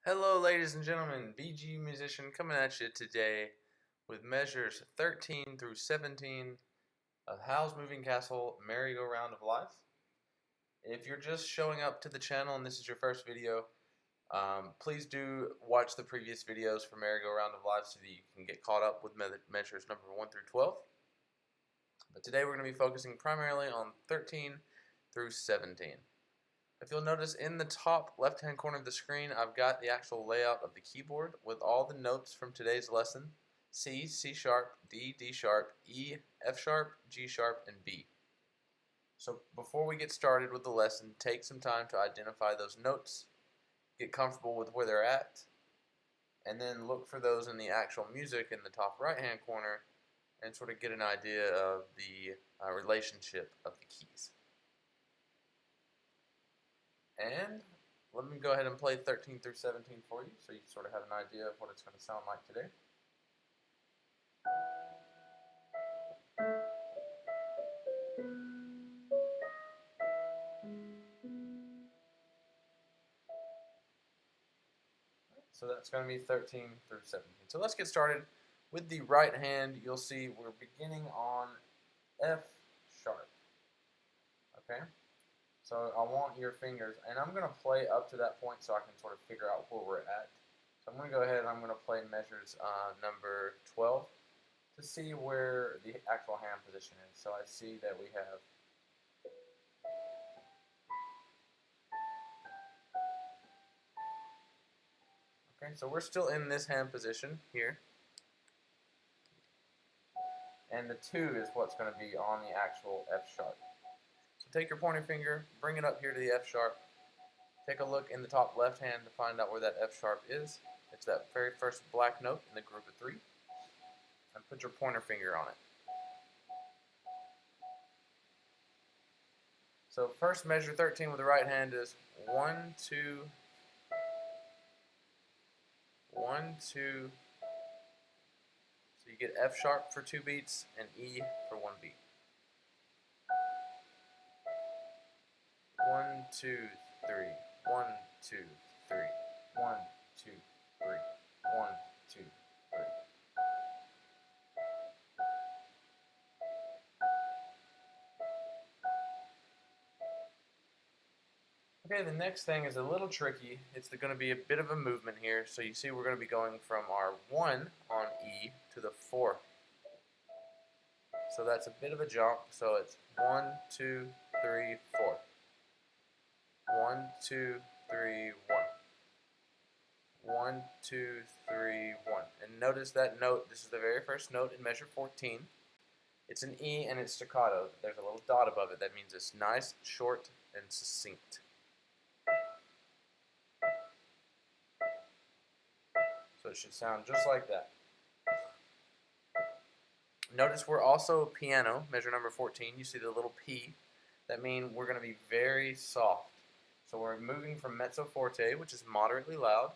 Hello, ladies and gentlemen. BG Musician coming at you today with measures 13 through 17 of Howl's Moving Castle Merry-Go-Round of Life. If you're just showing up to the channel and this is your first video, please do watch the previous videos for Merry-Go-Round of Life so that you can get caught up with measures number 1 through 12. But today we're going to be focusing primarily on 13 through 17. If you'll notice in the top left-hand corner of the screen, I've got the actual layout of the keyboard with all the notes from today's lesson: C, C sharp, D, D sharp, E, F sharp, G sharp, and B. So before we get started with the lesson, take some time to identify those notes, get comfortable with where they're at, and then look for those in the actual music in the top right-hand corner and sort of get an idea of the relationship of the keys. And let me go ahead and play 13 through 17 for you so you sort of have an idea of what it's going to sound like today. So that's going to be 13 through 17. So let's get started with the right hand. You'll see we're beginning on F sharp. Okay? So I want your fingers, and I'm going to play up to that point so I can sort of figure out where we're at. So I'm going to go ahead and I'm going to play measures number 12 to see where the actual hand position is. So I see that we have so we're still in this hand position here. And the 2 is what's going to be on the actual F sharp. So take your pointer finger, bring it up here to the F sharp. Take a look in the top left hand to find out where that F sharp is. It's that very first black note in the group of 3. And put your pointer finger on it. So first measure 13 with the right hand is 1, 2, 1, 2. So you get F sharp for 2 beats and E for 1 beat. 1, 2, 3. 1, 2, 3. 1, 2, 3. 1, 2, 3. Okay, the next thing is a little tricky. It's going to be a bit of a movement here. So you see we're going to be going from our 1 on E to the 4. So that's a bit of a jump. So it's 1, 2, 3, 4. 1, 2, 3, 1. 1, 2, 3, 1. And notice that note. This is the very first note in measure 14. It's an E and it's staccato. There's a little dot above it. That means it's nice, short, and succinct. So it should sound just like that. Notice we're also piano, measure number 14. You see the little P. That means we're going to be very soft. So we're moving from mezzo forte, which is moderately loud,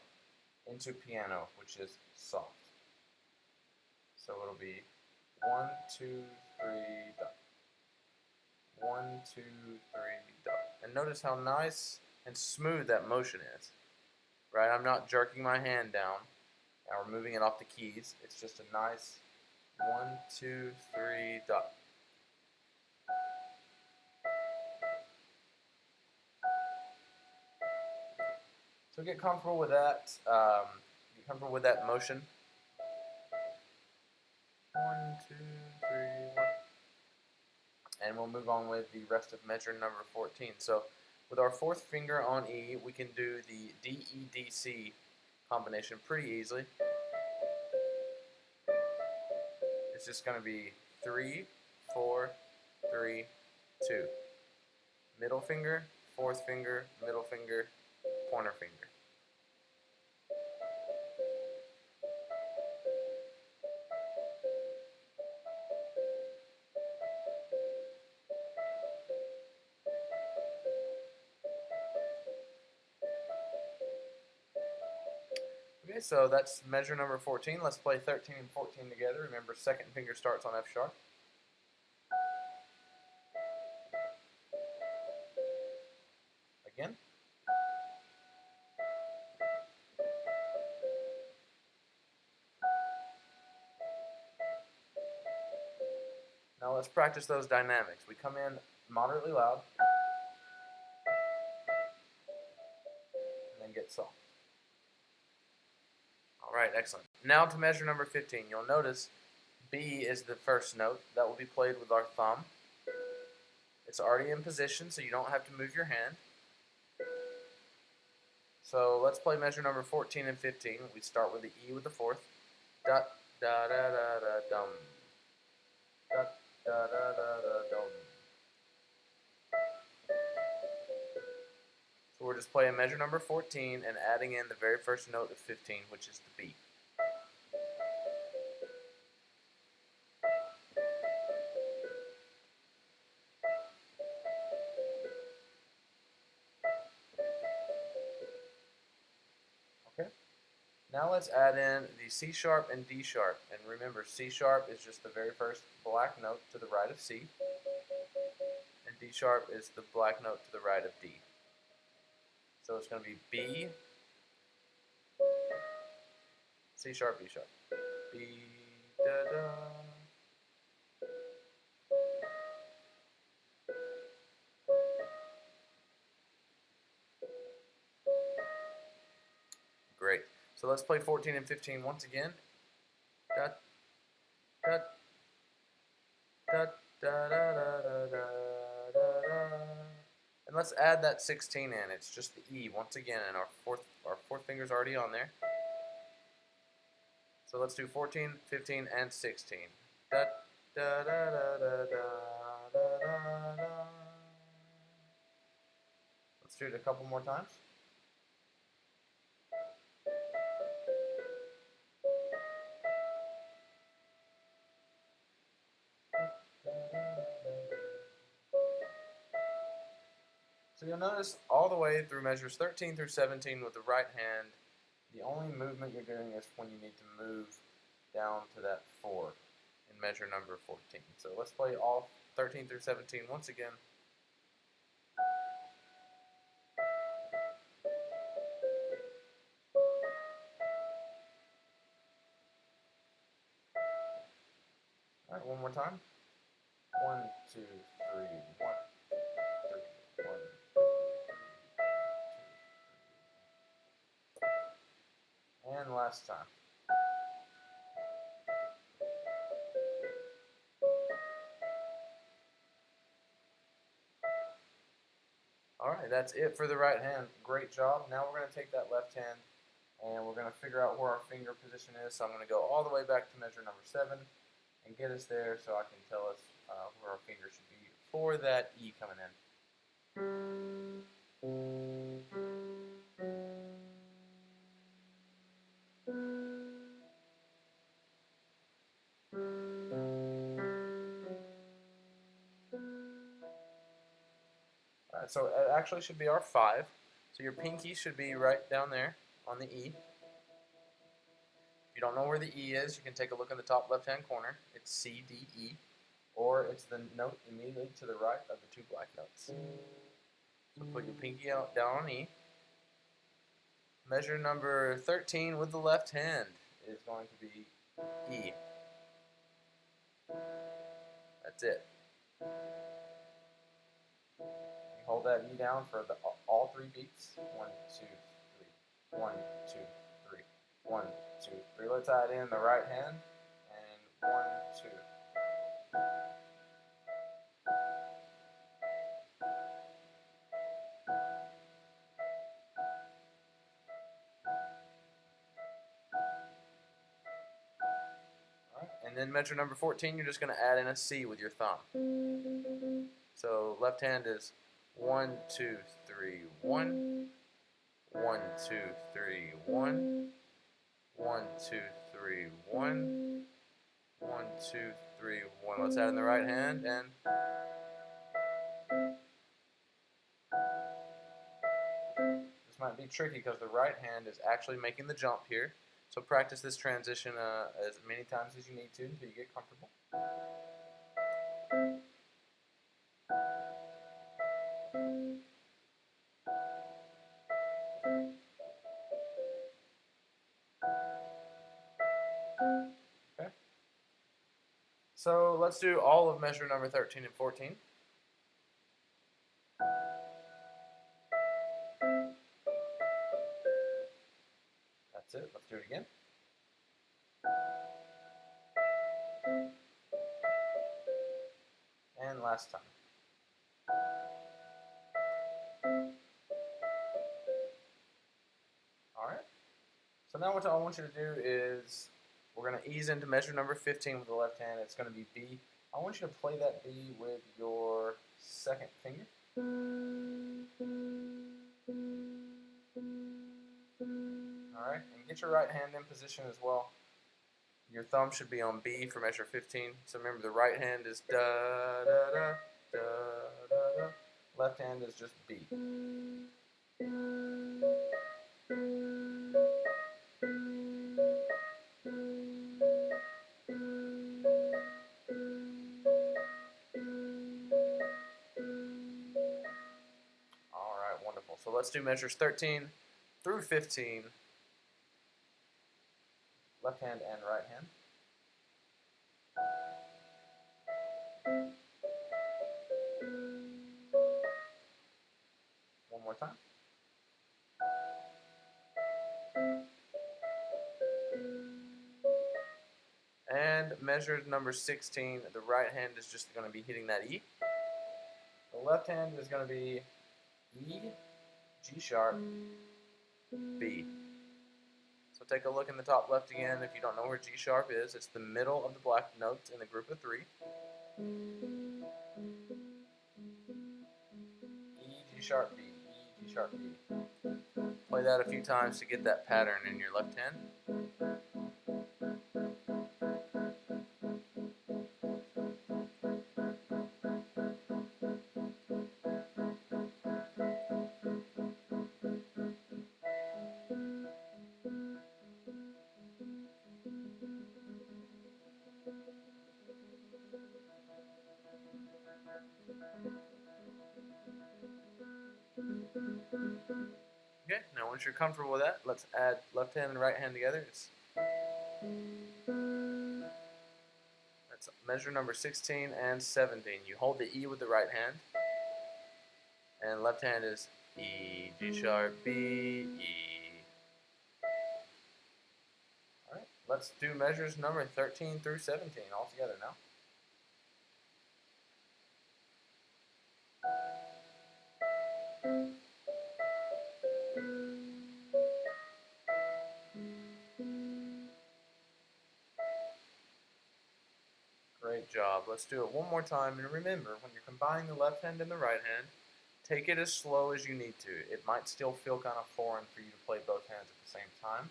into piano, which is soft. So it'll be 1, 2, 3, dot. 1, 2, 3, dot. And notice how nice and smooth that motion is. Right? I'm not jerking my hand down. Now we're moving it off the keys. It's just a nice 1, 2, 3, dot. So get comfortable with that. Get comfortable with that motion. 1, 2, 3, 1. And we'll move on with the rest of measure number 14. So with our 4th finger on E, we can do the D, E, D, C combination pretty easily. It's just going to be 3, 4, 3, 2. Middle finger, 4th finger, middle finger, pointer finger. Okay, so that's measure number 14. Let's play 13 and 14 together. Remember, 2nd finger starts on F sharp. Again. Now let's practice those dynamics. We come in moderately loud, and then get soft. Alright, excellent. Now to measure number 15. You'll notice B is the first note. That will be played with our thumb. It's already in position, so you don't have to move your hand. So let's play measure number 14 and 15. We start with the E with the fourth. Da da da da da dum. Da da da da da dum. So we're just playing measure number 14 and adding in the very first note of 15, which is the B. Okay. Now let's add in the C sharp and D sharp. And remember, C sharp is just the very first black note to the right of C. And D sharp is the black note to the right of D. So it's going to be B, C sharp, D sharp. B, da, da. Great. So let's play 14 and 15 once again. Da, da, da, da, da, da, da, da, da. And let's add that 16 in. It's just the E once again, and our fourth finger's already on there. So let's do 14, 15, and 16. Da, da, da, da, da, da, da, da. Let's do it a couple more times. So you'll notice all the way through measures 13 through 17 with the right hand, the only movement you're doing is when you need to move down to that 4 in measure number 14. So let's play all 13 through 17 once again. Alright, one more time. 1, 2, 3, 1, 3, 1. And last time. Alright, that's it for the right hand. Great job. Now we're going to take that left hand and we're going to figure out where our finger position is. So I'm going to go all the way back to measure number 7 and get us there so I can tell us where our finger should be for that E coming in. Alright, so it actually should be our 5. So your pinky should be right down there on the E. If you don't know where the E is, you can take a look in the top left-hand corner. It's C, D, E. Or it's the note immediately to the right of the 2 black notes. So put your pinky out down on E. Measure number 13 with the left hand is going to be E. That's it. You hold that E down for all 3 beats. 1, 2, 3. 1, 2, 3. 1, 2, 3. Let's add in the right hand. And 1, 2. And then measure number 14, you're just going to add in a C with your thumb. So left hand is 1, 2, 3, 1. 1, 2, 3, 1. 1, 2, 3, 1. 1, 2, 3, 1. Let's add in the right hand and this might be tricky because the right hand is actually making the jump here. So practice this transition as many times as you need to until you get comfortable. Okay. So let's do all of measure number 13 and 14. That's it. Let's do it again. And last time. Alright. So now what I want you to do is we're going to ease into measure number 15 with the left hand. It's going to be B. I want you to play that B with your second finger. Alright, and get your right hand in position as well. Your thumb should be on B for measure 15. So remember, the right hand is da da da da da da. Left hand is just B. Alright, wonderful. So let's do measures 13 through 15. Left hand and right hand. One more time. And measure number 16, the right hand is just going to be hitting that E. The left hand is going to be E, G sharp, B. So take a look in the top left again. If you don't know where G sharp is, it's the middle of the black notes in the group of 3. E, G sharp, B, E, G sharp, B. Play that a few times to get that pattern in your left hand. Okay, now once you're comfortable with that, let's add left hand and right hand together. That's measure number 16 and 17. You hold the E with the right hand, and left hand is E, G sharp, B, E. Alright, let's do measures number 13 through 17 all together now. Great job. Let's do it one more time. And remember, when you're combining the left hand and the right hand, take it as slow as you need to. It might still feel kind of foreign for you to play both hands at the same time.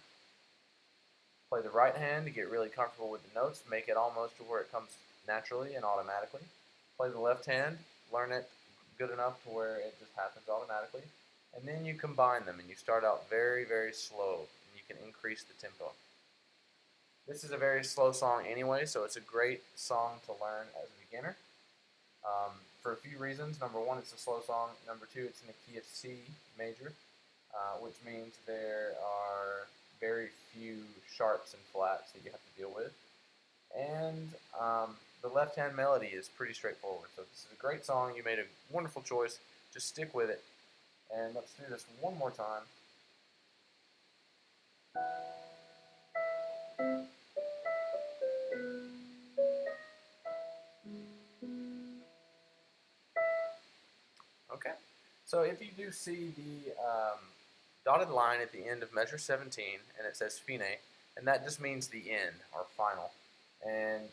Play the right hand to get really comfortable with the notes. Make it almost to where it comes naturally and automatically. Play the left hand. Learn it good enough to where it just happens automatically. And then you combine them, and you start out very, very slow, and you can increase the tempo. This is a very slow song anyway, so it's a great song to learn as a beginner. For a few reasons. Number one, it's a slow song. Number two, it's in the key of C major, which means there are very few sharps and flats that you have to deal with. And the left-hand melody is pretty straightforward. So this is a great song. You made a wonderful choice. Just stick with it. And let's do this one more time. Okay, so if you do see the dotted line at the end of measure 17, and it says fine, and that just means the end, or final. And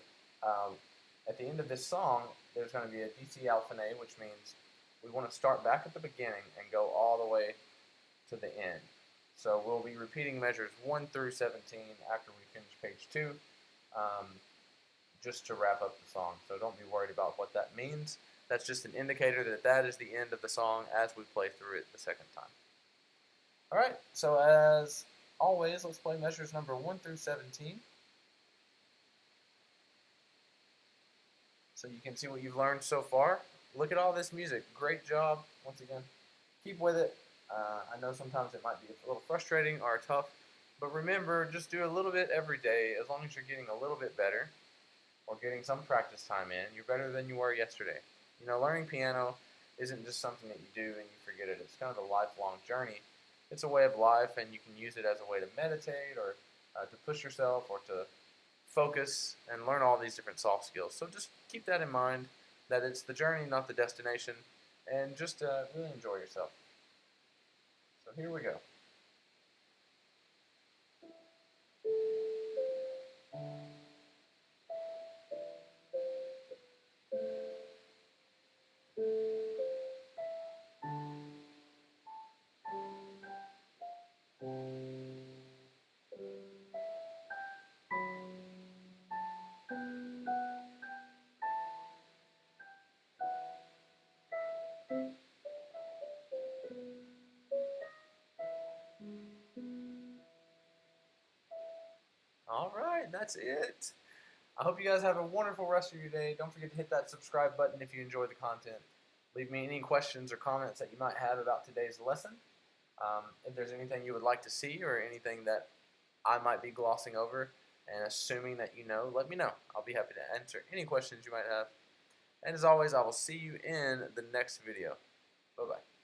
at the end of this song, there's going to be a DC alfine, which means we want to start back at the beginning and go all the way to the end. So we'll be repeating measures 1 through 17 after we finish page 2, just to wrap up the song. So don't be worried about what that means. That's just an indicator that that is the end of the song as we play through it the second time. Alright, so as always, let's play measures number 1 through 17. So you can see what you've learned so far. Look at all this music. Great job, once again. Keep with it. I know sometimes it might be a little frustrating or tough, but remember, just do a little bit every day as long as you're getting a little bit better. or getting some practice time in, you're better than you were yesterday. You know, learning piano isn't just something that you do and you forget it. It's kind of a lifelong journey. It's a way of life, and you can use it as a way to meditate or to push yourself or to focus and learn all these different soft skills. So just keep that in mind, that it's the journey, not the destination, and just really enjoy yourself. So here we go. All right, that's it. I hope you guys have a wonderful rest of your day. Don't forget to hit that subscribe button if you enjoy the content. Leave me any questions or comments that you might have about today's lesson. If there's anything you would like to see or anything that I might be glossing over and assuming that you know, let me know. I'll be happy to answer any questions you might have. And as always, I will see you in the next video. Bye-bye.